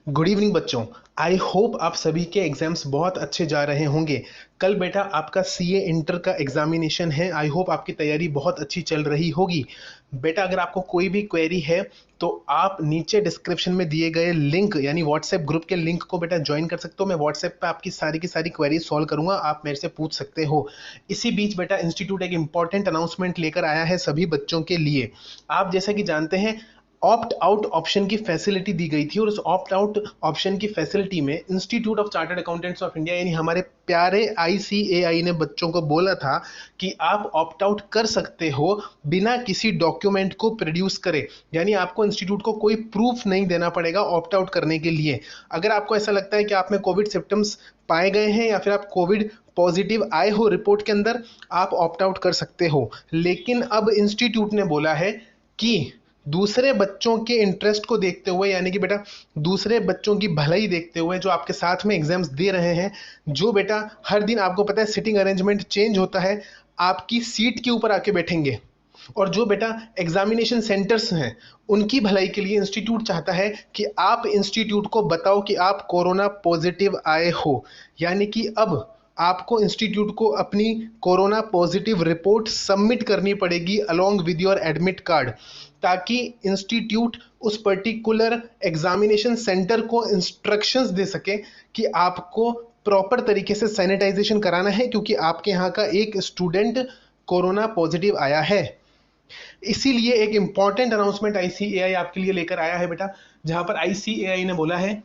Good evening बच्चों। I hope आप सभी के एग्जाम्स बहुत अच्छे जा रहे होंगे। कल बेटा आपका सीए इंटर का एग्जामिनेशन है। आई होप आपकी तैयारी बहुत अच्छी चल रही होगी। बेटा अगर आपको कोई भी क्वेरी है तो आप नीचे डिस्क्रिप्शन में दिए गए लिंक यानी व्हाट्सएप ग्रुप के लिंक को बेटा ज्वाइन कर सकते हो। मैं व्हाट्सएप पे आपकी सारी की सारी क्वेरी सॉल्व करूंगा, आप मेरे से पूछ सकते हो। इसी बीच बेटा इंस्टीट्यूट एक इंपॉर्टेंट अनाउंसमेंट लेकर आया है सभी बच्चों के लिए। आप जैसा कि जानते हैं ऑप्ट आउट ऑप्शन की फैसिलिटी दी गई थी और उस ऑप्ट आउट ऑप्शन की फैसिलिटी में institute of chartered accountants of India यानी हमारे प्यारे आईसीएआई ने बच्चों को बोला था कि आप ऑप्ट आउट कर सकते हो बिना किसी डॉक्यूमेंट को प्रोड्यूस करे। यानी आपको इंस्टीट्यूट को कोई प्रूफ नहीं देना पड़ेगा ऑप्ट आउट करने के लिए। अगर आपको ऐसा लगता है कि आप में कोविड सिम्टम्स पाए गए हैं या फिर आप कोविड पॉजिटिव आए हो रिपोर्ट के अंदर, आप ऑप्ट आउट कर सकते हो। लेकिन अब इंस्टीट्यूट ने बोला है कि दूसरे बच्चों के इंटरेस्ट को देखते हुए यानी कि बेटा दूसरे बच्चों की भलाई देखते हुए जो आपके साथ में एग्जाम्स दे रहे हैं, जो बेटा हर दिन आपको पता है सिटिंग अरेंजमेंट चेंज होता है, आपकी सीट के ऊपर आके बैठेंगे और जो बेटा एग्जामिनेशन सेंटर्स हैं उनकी भलाई के लिए इंस्टीट्यूट चाहता है कि आप इंस्टीट्यूट को बताओ कि आप कोरोना पॉजिटिव आए हो। यानी कि अब आपको इंस्टीट्यूट को अपनी कोरोना पॉजिटिव रिपोर्ट सबमिट करनी पड़ेगी along with your admit card, ताकि इंस्टीट्यूट उस पर्टिकुलर एग्जामिनेशन सेंटर को इंस्ट्रक्शंस दे सके कि आपको प्रॉपर तरीके से सैनिटाइजेशन कराना है क्योंकि आपके यहाँ का एक स्टूडेंट कोरोना पॉजिटिव आया है। इसीलिए एक इंपॉर्टेंट अनाउंसमेंट आईसीएआई आपके लिए लेकर आया है बेटा, जहां पर आईसीएआई ने बोला है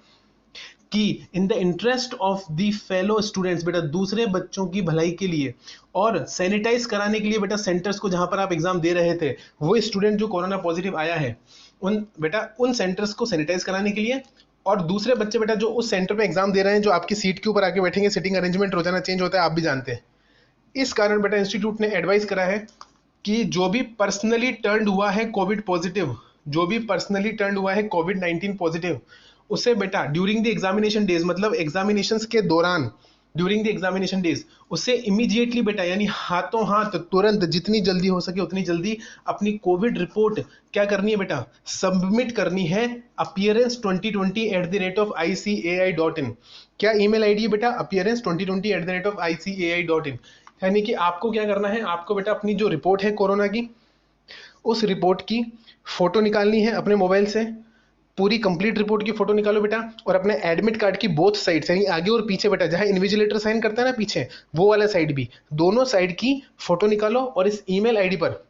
कि इन the interest of the fellow students, बेटा दूसरे बच्चों की भलाई के लिए और सैनिटाइज कराने के लिए बेटा सेंटर्स को जहां पर आप एग्जाम दे रहे थे, वो स्टूडेंट जो कोरोना पॉजिटिव आया है उन सेंटर्स को सैनिटाइज कराने के लिए, और दूसरे बच्चे बेटा जो उस सेंटर पे एग्जाम दे रहे हैं जो आपकी सीट के ऊपर आके बैठेंगे, सिटिंग अरेंजमेंट रोजाना चेंज होता है, आप भी जानते हैं। इस कारण बेटा इंस्टीट्यूट ने एडवाइस करा है कि जो भी पर्सनली टर्न्ड हुआ है कोविड पॉजिटिव, जो भी पर्सनली टर्न्ड हुआ है कोविड 19 पॉजिटिव, उसे बेटा ड्यूरिंग द एग्जामिनेशन डेज, मतलब एग्जामिनेशन के दौरान ड्यूरिंग द एग्जामिनेशन डेज, उसे इमीडिएटली बेटा यानी हाथों हाथ तुरंत जितनी जल्दी हो सके उतनी जल्दी अपनी कोविड रिपोर्ट क्या करनी है बेटा, सबमिट करनी है appearance2020@icaai.in। क्या ईमेल आईडी है बेटा? appearance2020@icaai.in। यानी कि आपको क्या करना है, आपको बेटा अपनी जो रिपोर्ट है कोरोना की, उस रिपोर्ट की फोटो निकालनी है अपने मोबाइल से। पूरी कंप्लीट रिपोर्ट की फोटो निकालो बेटा और अपने एडमिट कार्ड की बोथ साइड यानी आगे और पीछे बेटा, जहां इन्विजिलेटर साइन करता है ना पीछे, वो वाला साइड भी, दोनों साइड की फोटो निकालो और इस ईमेल आईडी पर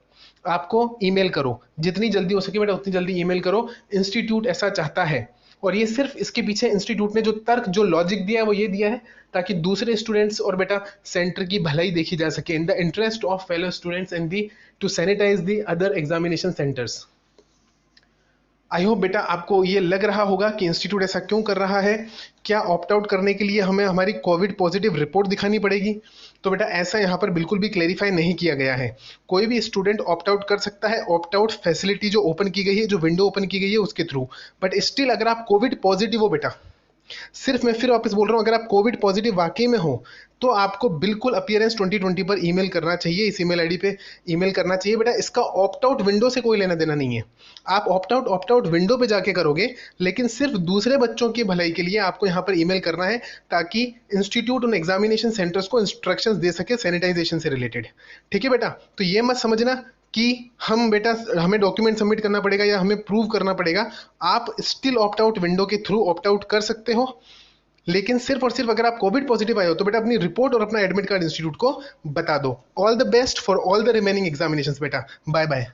आपको ईमेल करो। जितनी जल्दी हो सके बेटा उतनी जल्दी ईमेल करो, इंस्टीट्यूट ऐसा चाहता है। और ये सिर्फ इसके पीछे इंस्टीट्यूट ने जो तर्क जो लॉजिक दिया है वो ये दिया है ताकि दूसरे स्टूडेंट्स और बेटा सेंटर की भलाई देखी जा सके, in the interest of fellow students and the to sanitize the other examination centres. I hope बेटा आपको ये लग रहा होगा कि इंस्टीट्यूट ऐसा क्यों कर रहा है। क्या ऑप्ट आउट करने के लिए हमें हमारी कोविड पॉजिटिव रिपोर्ट दिखानी पड़ेगी? तो बेटा ऐसा यहाँ पर बिल्कुल भी क्लेरिफाई नहीं किया गया है। कोई भी स्टूडेंट ऑप्ट आउट कर सकता है, ऑप्ट आउट फैसिलिटी जो ओपन की गई है, जो विंडो ओपन की गई है उसके थ्रू। बट स्टिल अगर आप कोविड पॉजिटिव हो बेटा, सिर्फ मैं फिर वापस बोल रहा हूं, अगर आप कोविड पॉजिटिव वाकई में हो तो आपको बिल्कुल अपीयरेंस 2020 पर ईमेल करना चाहिए, इस ईमेल आईडी पे ईमेल करना चाहिए बेटा। इसका ऑप्ट आउट विंडो से कोई लेना देना नहीं है। आप ऑप्ट आउट विंडो पे जाके करोगे, लेकिन सिर्फ दूसरे बच्चों की भलाई के लिए आपको यहाँ पर ईमेल करना है ताकि इंस्टीट्यूट उन एग्जामिनेशन सेंटर्स को इंस्ट्रक्शंस दे सके सैनिटाइजेशन से रिलेटेड। ठीक है बेटा, तो ये मत समझना कि हम बेटा हमें डॉक्यूमेंट सबमिट करना पड़ेगा या हमें प्रूव करना पड़ेगा। आप स्टिल ऑप्ट आउट विंडो के थ्रू ऑप्ट आउट कर सकते हो, लेकिन सिर्फ और सिर्फ अगर आप कोविड पॉजिटिव आए हो तो बेटा अपनी रिपोर्ट और अपना एडमिट कार्ड इंस्टीट्यूट को बता दो। All the best for all the remaining examinations बेटा। Bye bye.